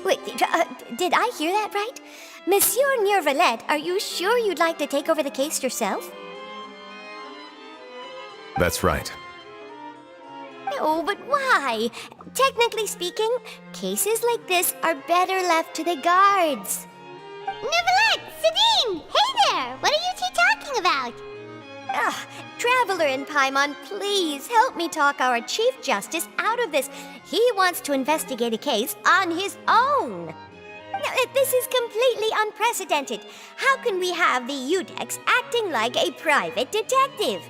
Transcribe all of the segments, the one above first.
Wait, did I hear that right? Monsieur Neuvillette, are you sure you'd like to take over the case yourself? That's right. No, but why? Technically speaking, cases like this are better left to the guards. Neuvillette! Sidine! Hey there! What are you two talking about? Traveler in Paimon, please help me talk our Chief Justice out of this. He wants to investigate a case on his own. Now, this is completely unprecedented. How can we have the Udex acting like a private detective?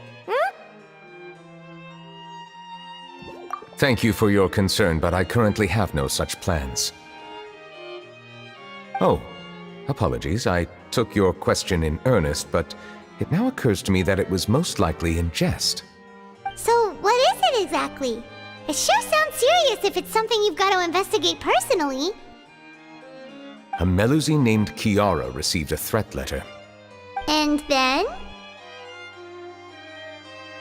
Thank you for your concern, but I currently have no such plans. Oh, apologies. I took your question in earnest, but it now occurs to me that it was most likely in jest. So, what is it exactly? It sure sounds serious if it's something you've got to investigate personally. A Melusine named Kiara received a threat letter. And then?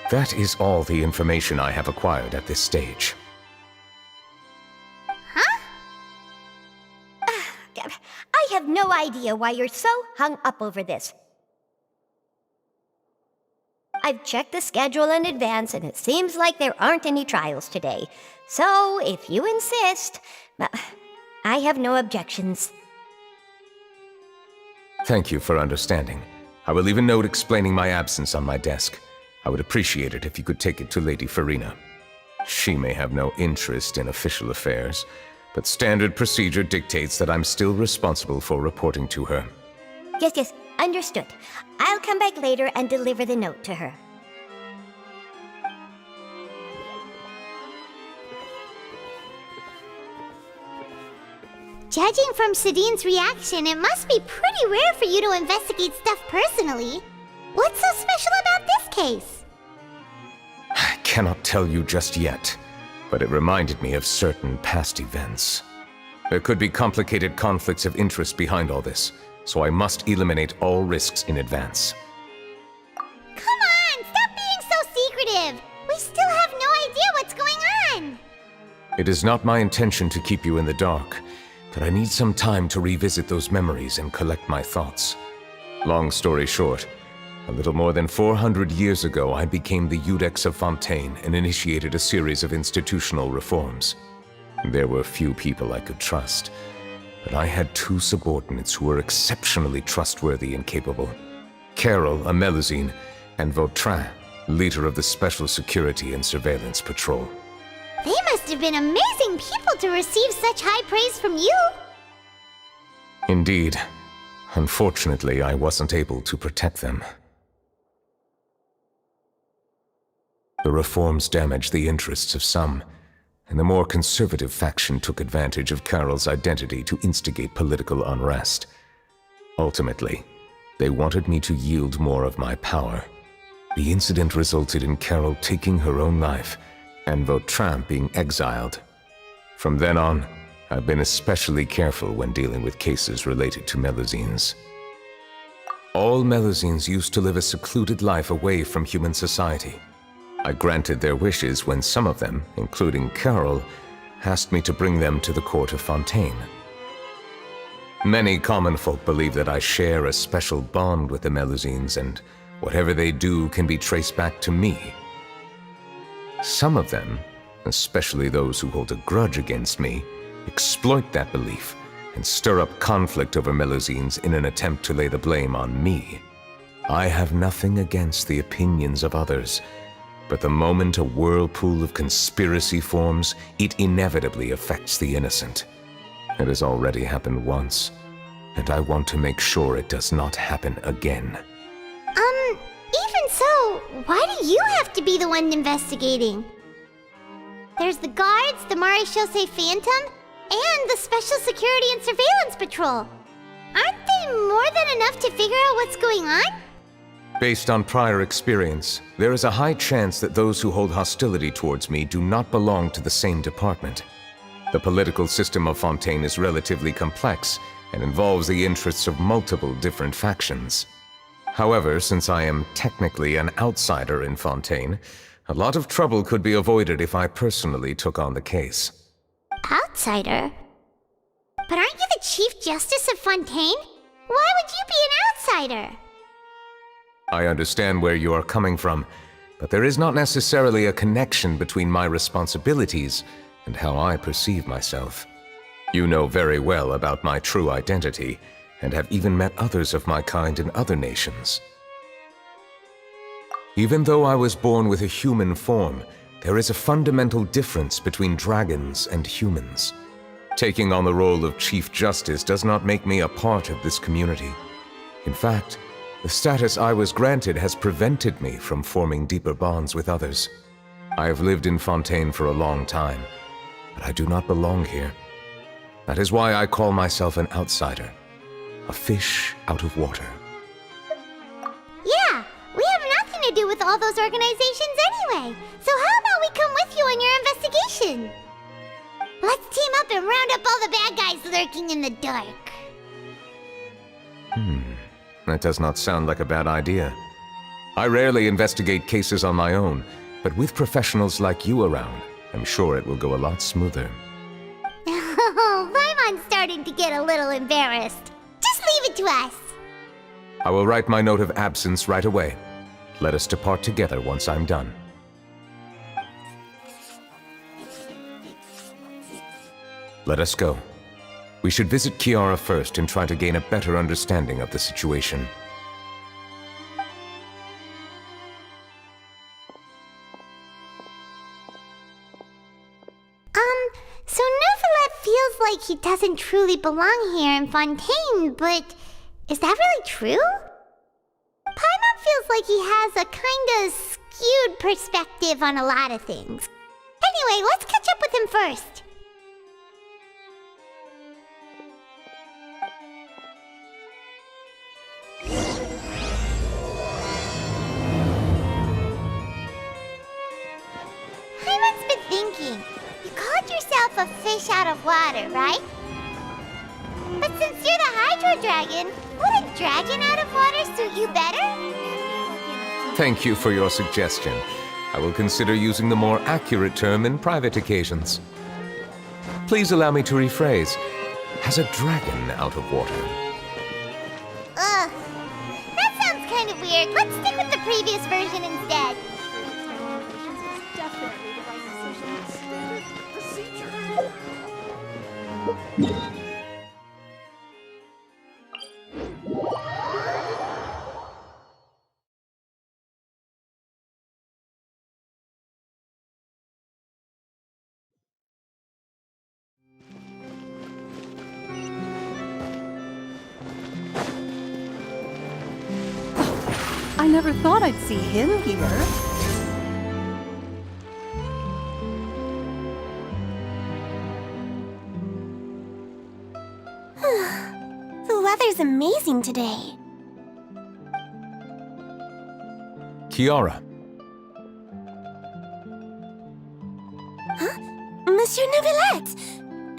That is all the information I have acquired at this stage. Huh? I have no idea why you're so hung up over this. I've checked the schedule in advance, and it seems like there aren't any trials today. So, if you insist, I have no objections. Thank you for understanding. I will leave a note explaining my absence on my desk. I would appreciate it if you could take it to Lady Farina. She may have no interest in official affairs, but standard procedure dictates that I'm still responsible for reporting to her. Yes, understood. I'll come back later and deliver the note to her. Judging from Sidine's reaction, it must be pretty rare for you to investigate stuff personally. What's so special about this case? I cannot tell you just yet, but it reminded me of certain past events. There could be complicated conflicts of interest behind all this, so I must eliminate all risks in advance. Come on, stop being so secretive! We still have no idea what's going on! It is not my intention to keep you in the dark, but I need some time to revisit those memories and collect my thoughts. Long story short, a little more than 400 years ago, I became the Udex of Fontaine and initiated a series of institutional reforms. There were few people I could trust, but I had two subordinates who were exceptionally trustworthy and capable. Carol, a Melusine, and Vautrin, leader of the Special Security and Surveillance Patrol. They must have been amazing people to receive such high praise from you! Indeed. Unfortunately, I wasn't able to protect them. The reforms damaged the interests of some, and the more conservative faction took advantage of Carol's identity to instigate political unrest. Ultimately, they wanted me to yield more of my power. The incident resulted in Carol taking her own life, and Vautrin being exiled. From then on, I've been especially careful when dealing with cases related to Melusines. All Melusines used to live a secluded life away from human society. I granted their wishes when some of them, including Carol, asked me to bring them to the court of Fontaine. Many common folk believe that I share a special bond with the Melusines, and whatever they do can be traced back to me. Some of them, especially those who hold a grudge against me, exploit that belief and stir up conflict over Melusines in an attempt to lay the blame on me. I have nothing against the opinions of others, but the moment a whirlpool of conspiracy forms, it inevitably affects the innocent. It has already happened once, and I want to make sure it does not happen again. Even so, why do you have to be the one investigating? There's the guards, the Maréchaussée Phantom, and the Special Security and Surveillance Patrol. Aren't they more than enough to figure out what's going on? Based on prior experience, there is a high chance that those who hold hostility towards me do not belong to the same department. The political system of Fontaine is relatively complex and involves the interests of multiple different factions. However, since I am technically an outsider in Fontaine, a lot of trouble could be avoided if I personally took on the case. Outsider? But aren't you the Chief Justice of Fontaine? Why would you be an outsider? I understand where you are coming from, but there is not necessarily a connection between my responsibilities and how I perceive myself. You know very well about my true identity, and have even met others of my kind in other nations. Even though I was born with a human form, there is a fundamental difference between dragons and humans. Taking on the role of Chief Justice does not make me a part of this community. In fact, the status I was granted has prevented me from forming deeper bonds with others. I have lived in Fontaine for a long time, but I do not belong here. That is why I call myself an outsider, a fish out of water. Yeah, we have nothing to do with all those organizations anyway. So how about we come with you on your investigation? Let's team up and round up all the bad guys lurking in the dark. That does not sound like a bad idea. I rarely investigate cases on my own, but with professionals like you around, I'm sure it will go a lot smoother. Oh, Paimon's starting to get a little embarrassed. Just leave it to us. I will write my note of absence right away. Let us depart together once I'm done. Let us go. We should visit Kiara first and try to gain a better understanding of the situation. So Neuvillette feels like he doesn't truly belong here in Fontaine, but is that really true? Paimon feels like he has a kinda skewed perspective on a lot of things. Anyway, let's catch up with him first. Paimon's been thinking. You called yourself a fish out of water, right? But since you're the Hydro Dragon, would a dragon out of water suit you better? Thank you for your suggestion. I will consider using the more accurate term in private occasions. Please allow me to rephrase. Has a dragon out of water? Ugh. That sounds kind of weird. Let's stick with the previous version instead. I never thought I'd see him here. The weather's amazing today. Kiara, Monsieur Neuvillette!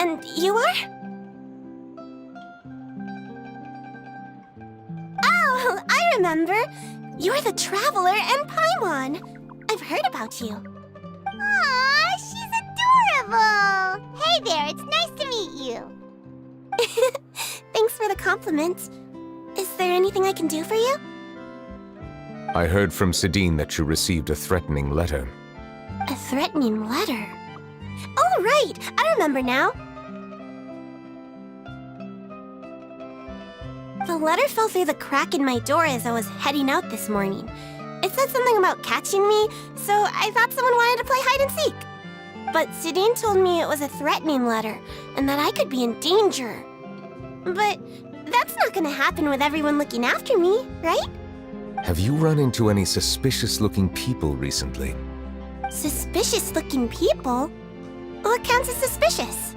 And you are? Oh, I remember. You're the Traveler and Paimon. I've heard about you. Aw, she's adorable! Hey there, it's nice to meet you. Thanks for the compliment. Is there anything I can do for you? I heard from Sidine that you received a threatening letter. A threatening letter? Oh, right! I remember now. The letter fell through the crack in my door as I was heading out this morning. It said something about catching me, so I thought someone wanted to play hide and seek. But Sidine told me it was a threatening letter, and that I could be in danger. But that's not gonna happen with everyone looking after me, right? Have you run into any suspicious-looking people recently? Suspicious-looking people? What counts as suspicious?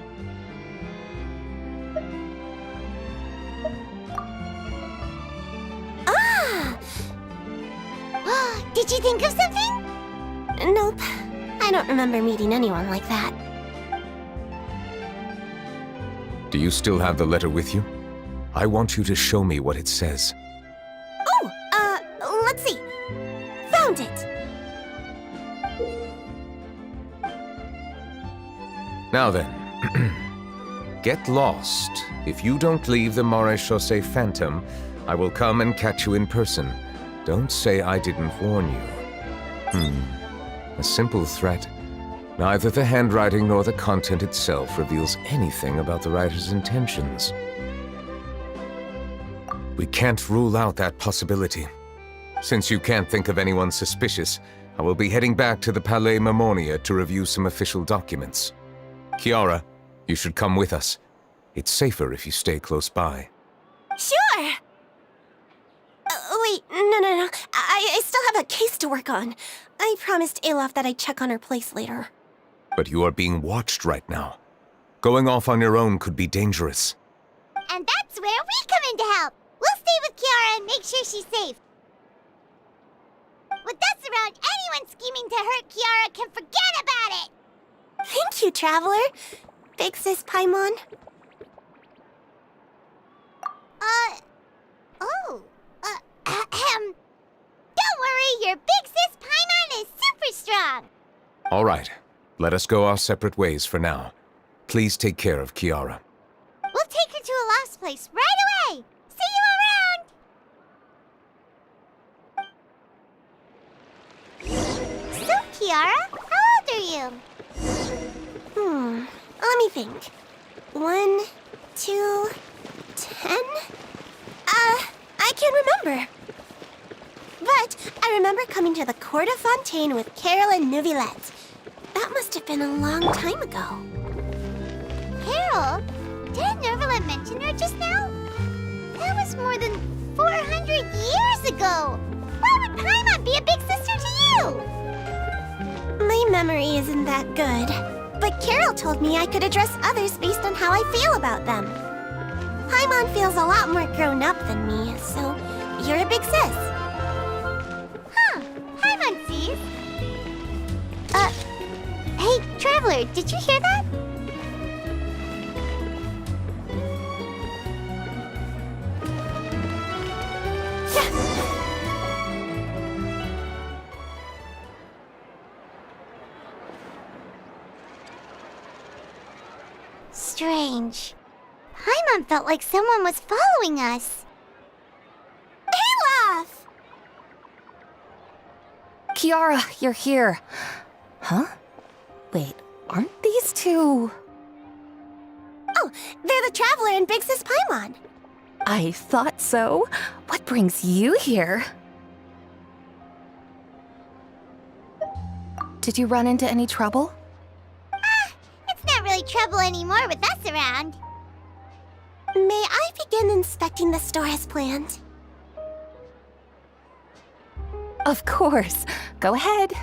Ah! Did you think of something? Nope. I don't remember meeting anyone like that. Do you still have the letter with you? I want you to show me what it says. Oh, let's see. Found it! Now then, Get lost. If you don't leave the Maréchaussée Phantom, I will come and catch you in person. Don't say I didn't warn you. A simple threat. Neither the handwriting nor the content itself reveals anything about the writer's intentions. We can't rule out that possibility. Since you can't think of anyone suspicious, I will be heading back to the Palais Mermonia to review some official documents. Kiara, you should come with us. It's safer if you stay close by. Sure! Wait, no. I still have a case to work on. I promised Alof that I'd check on her place later. But you are being watched right now. Going off on your own could be dangerous. And that's where we come in to help. We'll stay with Kiara and make sure she's safe. With us around, anyone scheming to hurt Kiara can forget about it! Thank you, Traveler. Big Sis Paimon. Don't worry, your Big Sis Paimon is super strong! All right, let us go our separate ways for now. Please take care of Kiara. We'll take her to a lost place right away! See you around! So, Kiara, how old are you? Let me think. 1, 2, 10? I can't remember. But I remember coming to the Court of Fontaine with Carol and Neuvillette. That must have been a long time ago. Carol? Didn't Neuvillette mention her just now? That was more than 400 years ago! Why would Paimon be a big sister to you? My memory isn't that good. But Carol told me I could address others based on how I feel about them. Paimon feels a lot more grown up than me, so you're a big sis. Huh, Paimon sees. Hey, Traveler, did you hear that? Strange. Paimon felt like someone was following us. Olaf! Kiara, you're here. Huh? Wait, aren't these two? Oh, they're the Traveler and Big Sis Paimon. I thought so. What brings you here? Did you run into any trouble? It's not really trouble anymore with us around. May I begin inspecting the store as planned? Of course. Go ahead.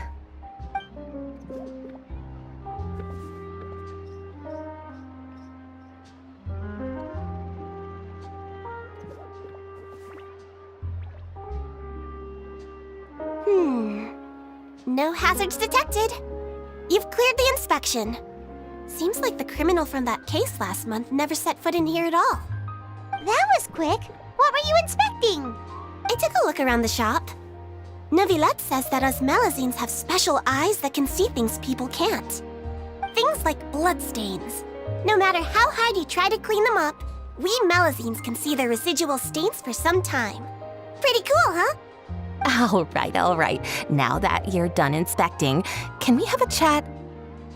No hazards detected. You've cleared the inspection. Seems like the criminal from that case last month never set foot in here at all. That was quick. What were you inspecting? I took a look around the shop. Neuvillette says that us Melazines have special eyes that can see things people can't. Things like bloodstains. No matter how hard you try to clean them up, we Melazines can see their residual stains for some time. Pretty cool, huh? All right. Now that you're done inspecting, can we have a chat?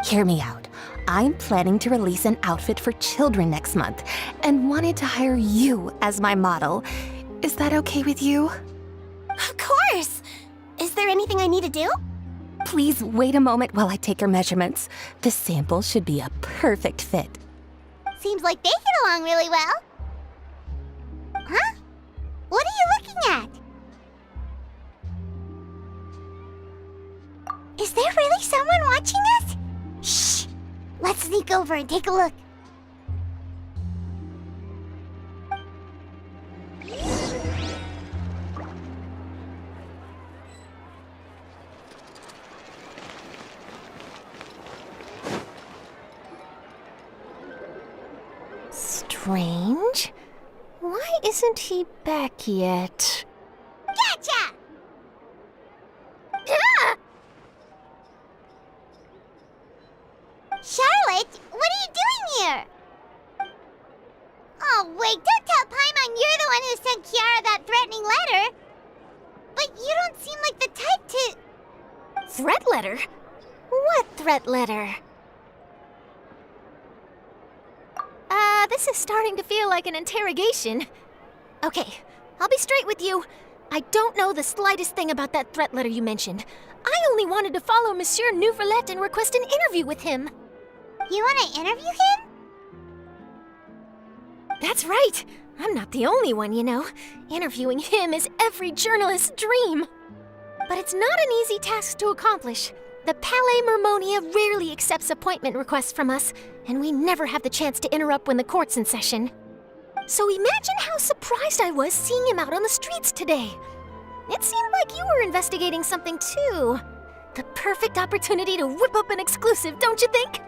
Hear me out. I'm planning to release an outfit for children next month and wanted to hire you as my model. Is that okay with you? Of course! Is there anything I need to do? Please wait a moment while I take your measurements. The sample should be a perfect fit. Seems like they get along really well. Huh? What are you looking at? Is there really someone watching us? Shh! Let's sneak over and take a look. Strange. Why isn't he back yet? Gotcha! Charlotte, what are you doing here? Oh, wait, don't tell Paimon you're the one who sent Kiara that threatening letter. But you don't seem like the type to... Threat letter? What threat letter? This is starting to feel like an interrogation. Okay, I'll be straight with you. I don't know the slightest thing about that threat letter you mentioned. I only wanted to follow Monsieur Neuvillette and request an interview with him. You want to interview him? That's right. I'm not the only one, you know. Interviewing him is every journalist's dream. But it's not an easy task to accomplish. The Palais Mermonia rarely accepts appointment requests from us, and we never have the chance to interrupt when the court's in session. So imagine how surprised I was seeing him out on the streets today. It seemed like you were investigating something too. The perfect opportunity to whip up an exclusive, don't you think?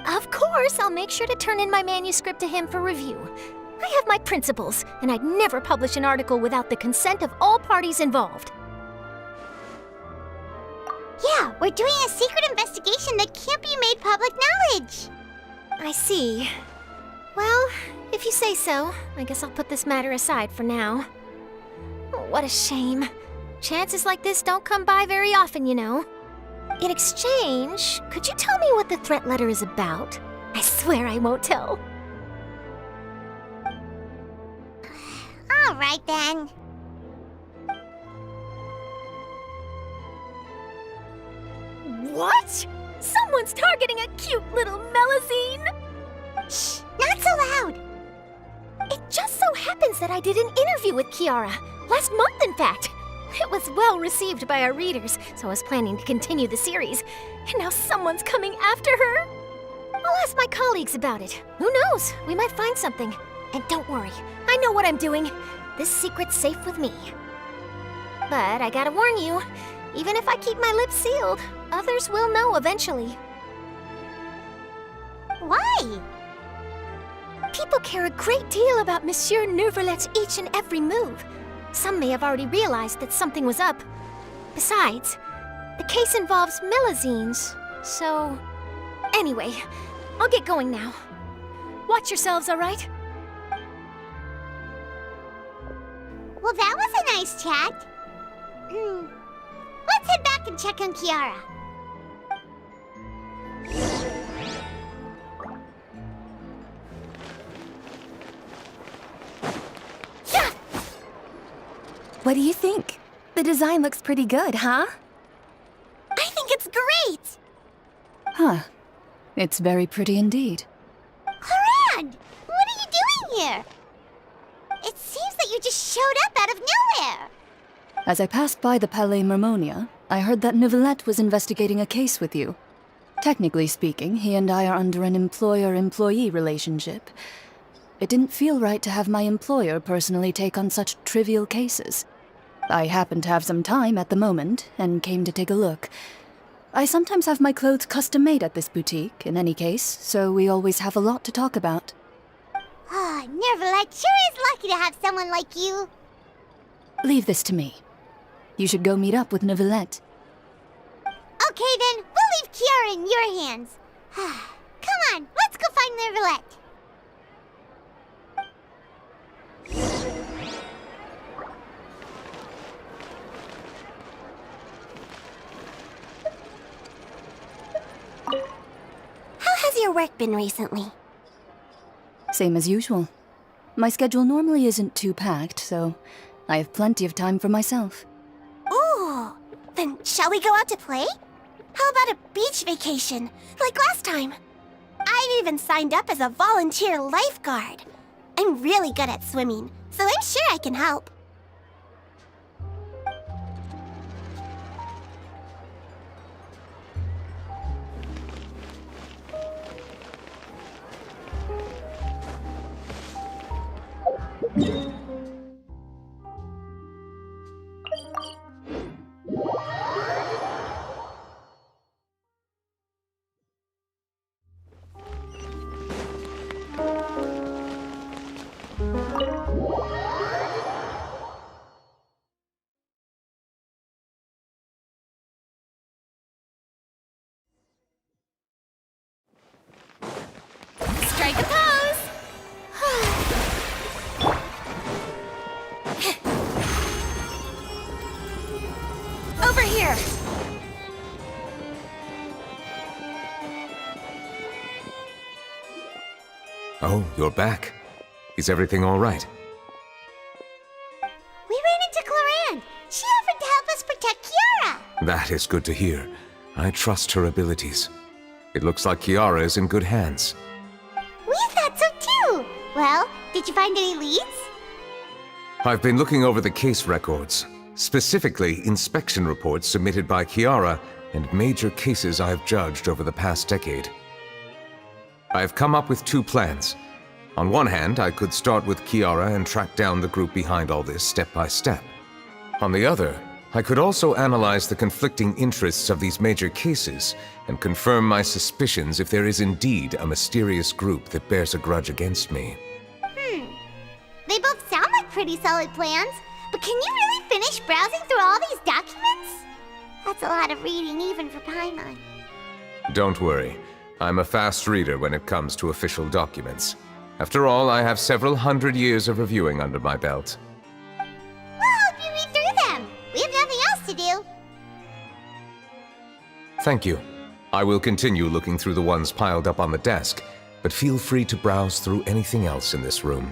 Of course, I'll make sure to turn in my manuscript to him for review. I have my principles, and I'd never publish an article without the consent of all parties involved. Yeah, we're doing a secret investigation that can't be made public knowledge. I see. Well, if you say so, I guess I'll put this matter aside for now. Oh, what a shame. Chances like this don't come by very often, you know. In exchange, could you tell me what the threat letter is about? I swear I won't tell. All right, then. What? Someone's targeting a cute little Melazine? Shh, not so loud. It just so happens that I did an interview with Kiara. Last month, in fact. It was well received by our readers, so I was planning to continue the series. And now someone's coming after her. I'll ask my colleagues about it. Who knows? We might find something. And don't worry, I know what I'm doing. This secret's safe with me. But I gotta warn you, even if I keep my lips sealed, others will know eventually. Why? People care a great deal about Monsieur Neuvillette's each and every move. Some may have already realized that something was up. Besides, the case involves Melazines, so... Anyway, I'll get going now. Watch yourselves, all right? Well, that was a nice chat. Let's head back and check on Kiara. What do you think? The design looks pretty good, huh? I think it's great! Huh. It's very pretty indeed. Harad! What are you doing here? It seems that you just showed up out of nowhere. As I passed by the Palais Mermonia, I heard that Neuvillette was investigating a case with you. Technically speaking, he and I are under an employer-employee relationship. It didn't feel right to have my employer personally take on such trivial cases. I happened to have some time at the moment, and came to take a look. I sometimes have my clothes custom-made at this boutique, in any case, so we always have a lot to talk about. Ah, Neuvillette sure is lucky to have someone like you. Leave this to me. You should go meet up with Neuvillette. Okay then, we'll leave Kiara in your hands. Come on, let's go find Neuvillette. How has your work been recently? Same as usual. My schedule normally isn't too packed, so I have plenty of time for myself. Ooh, then shall we go out to play? How about a beach vacation, like last time? I've even signed up as a volunteer lifeguard. I'm really good at swimming, so I'm sure I can help. Oh, you're back. Is everything all right? We ran into Cloran. She offered to help us protect Kiara. That is good to hear. I trust her abilities. It looks like Kiara is in good hands. We thought so too. Well, did you find any leads? I've been looking over the case records, specifically inspection reports submitted by Kiara and major cases I have judged over the past decade. I have come up with 2 plans. On one hand, I could start with Kiara and track down the group behind all this step by step. On the other, I could also analyze the conflicting interests of these major cases and confirm my suspicions if there is indeed a mysterious group that bears a grudge against me. They both sound like pretty solid plans, but can you really finish browsing through all these documents? That's a lot of reading even for Paimon. Don't worry. I'm a fast reader when it comes to official documents. After all, I have several hundred years of reviewing under my belt. We'll help you read through them. We have nothing else to do. Thank you. I will continue looking through the ones piled up on the desk, but feel free to browse through anything else in this room.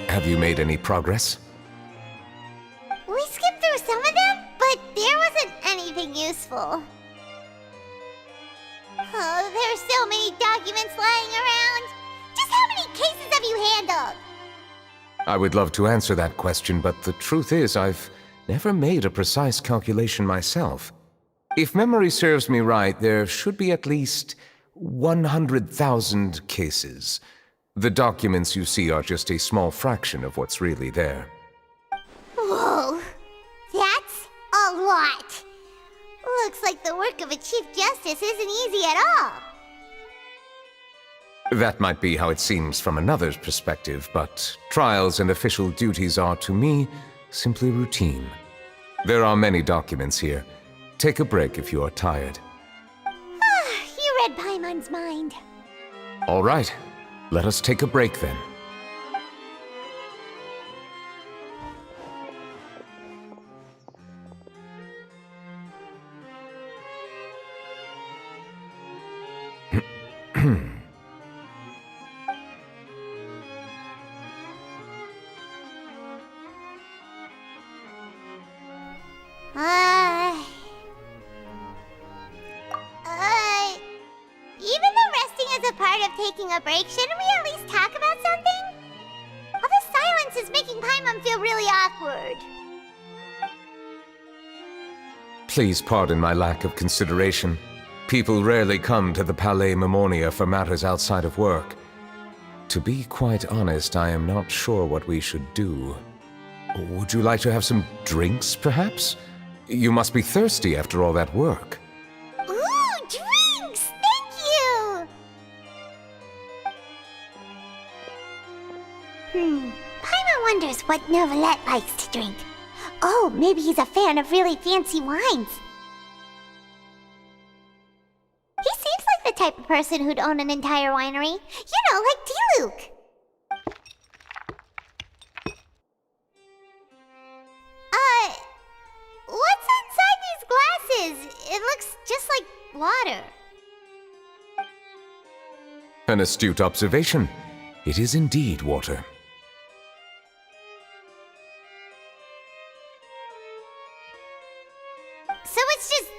Have you made any progress? We skipped through some of them, but there wasn't anything useful. Oh, there are so many documents lying around. Just how many cases have you handled? I would love to answer that question, but the truth is I've never made a precise calculation myself. If memory serves me right, there should be at least 100,000 cases. The documents you see are just a small fraction of what's really there. Whoa, that's a lot. Looks like the work of a Chief Justice isn't easy at all. That might be how it seems from another's perspective, but trials and official duties are, to me, simply routine. There are many documents here. Take a break if you are tired. You read Paimon's mind. All right. Let us take a break then. Even though resting is a part of taking a break, shouldn't we at least talk about something? All this silence is making Paimon feel really awkward. Please pardon my lack of consideration. People rarely come to the Palais Mermonia for matters outside of work. To be quite honest, I am not sure what we should do. Would you like to have some drinks, perhaps? You must be thirsty after all that work. Ooh, drinks! Thank you! Paimon wonders what Neuvillette likes to drink. Oh, maybe he's a fan of really fancy wines. He seems like the type of person who'd own an entire winery. You know, like D-Luke. What's inside these glasses? It looks just like water. An astute observation. It is indeed water. So it's just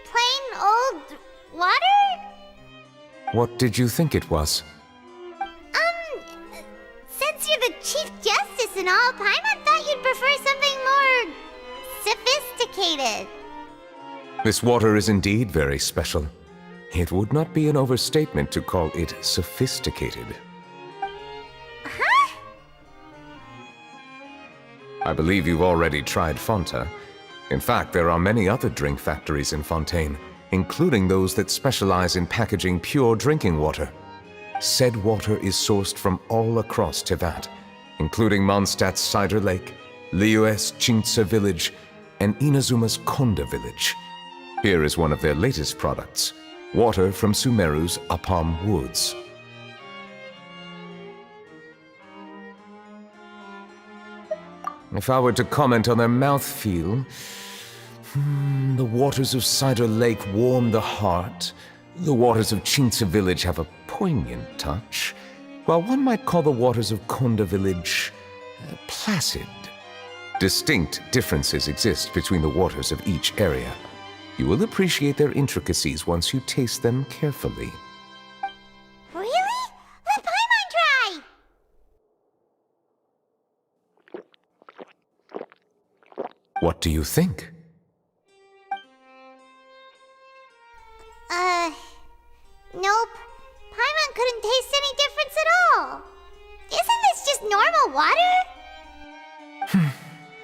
plain old water? What did you think it was? Since you're the Chief Justice and all, Paimon thought you'd prefer something more sophisticated. This water is indeed very special. It would not be an overstatement to call it sophisticated. Huh? I believe you've already tried Fonta. In fact, there are many other drink factories in Fontaine, including those that specialize in packaging pure drinking water. Said water is sourced from all across Tevat, including Mondstadt's Cider Lake, Liyue's Chintsa Village, and Inazuma's Konda Village. Here is one of their latest products, water from Sumeru's Apam Woods. If I were to comment on their mouthfeel, the waters of Cider Lake warm the heart. The waters of Chintsa Village have a poignant touch, while one might call the waters of Konda Village placid. Distinct differences exist between the waters of each area. You will appreciate their intricacies once you taste them carefully. Really? Let Paimon try! What do you think? Nope. Paimon couldn't taste any difference at all. Isn't this just normal water?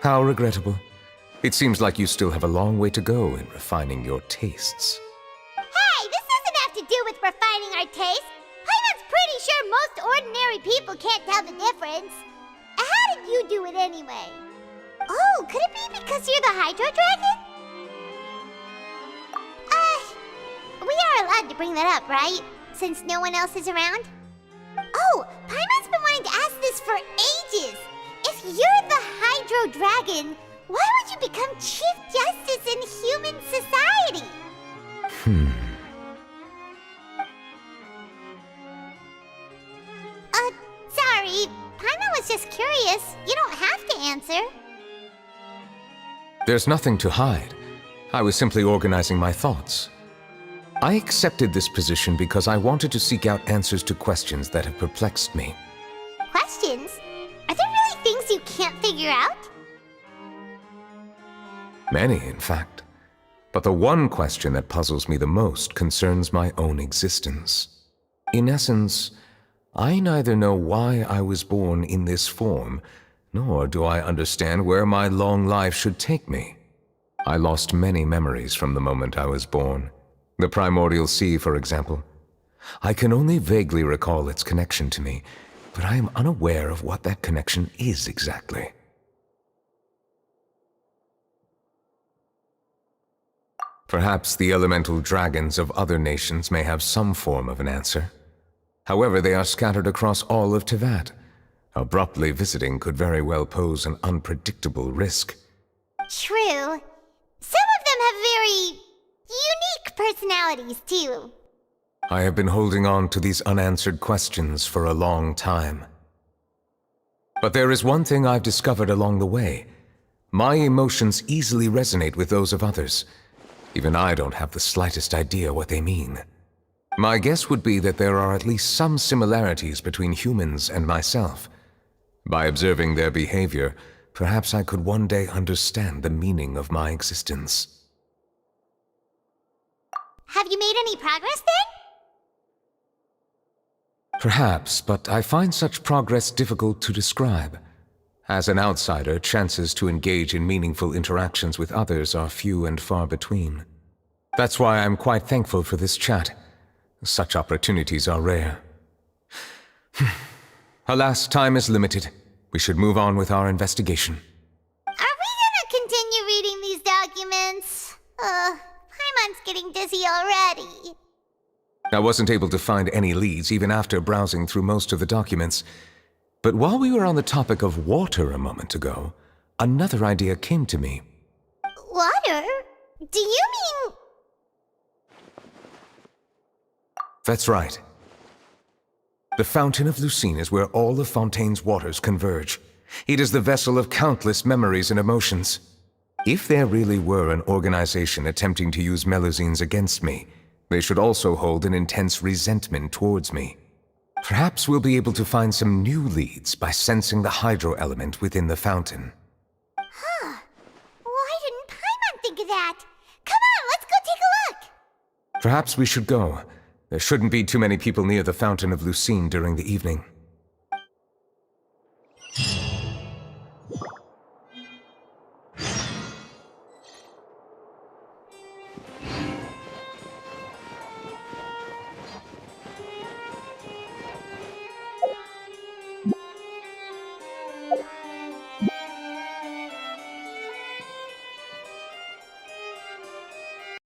How regrettable. It seems like you still have a long way to go in refining your tastes. Hey, this doesn't have to do with refining our taste. Paimon's pretty sure most ordinary people can't tell the difference. How did you do it anyway? Oh, could it be because you're the Hydro Dragon? We are allowed to bring that up, right? Since no one else is around? Oh, Paimon's been wanting to ask this for ages! If you're the Hydro Dragon, why would you become Chief Justice in human society? Sorry. Paimon was just curious. You don't have to answer. There's nothing to hide. I was simply organizing my thoughts. I accepted this position because I wanted to seek out answers to questions that have perplexed me. Questions? Are there really things you can't figure out? Many, in fact. But the one question that puzzles me the most concerns my own existence. In essence, I neither know why I was born in this form, nor do I understand where my long life should take me. I lost many memories from the moment I was born. The primordial sea, for example. I can only vaguely recall its connection to me, but I am unaware of what that connection is exactly. Perhaps the elemental dragons of other nations may have some form of an answer. However, they are scattered across all of Tevat. Abruptly visiting could very well pose an unpredictable risk. True. Some of them have very unique personalities, too. I have been holding on to these unanswered questions for a long time. But there is one thing I've discovered along the way. My emotions easily resonate with those of others. Even I don't have the slightest idea what they mean. My guess would be that there are at least some similarities between humans and myself. By observing their behavior, perhaps I could one day understand the meaning of my existence. Have you made any progress then? Perhaps, but I find such progress difficult to describe. As an outsider, chances to engage in meaningful interactions with others are few and far between. That's why I'm quite thankful for this chat. Such opportunities are rare. Alas, time is limited. We should move on with our investigation. Are we gonna documents. Paimon's getting dizzy already. I wasn't able to find any leads even after browsing through most of the documents. But while we were on the topic of water a moment ago, another idea came to me. Water? Do you mean... That's right. The Fountain of Lucine is where all of Fontaine's waters converge. It is the vessel of countless memories and emotions. If there really were an organization attempting to use Melusines against me, they should also hold an intense resentment towards me. Perhaps we'll be able to find some new leads by sensing the hydro element within the fountain. Huh. Why didn't Paimon think of that? Come on, let's go take a look! Perhaps we should go. There shouldn't be too many people near the Fountain of Lucine during the evening.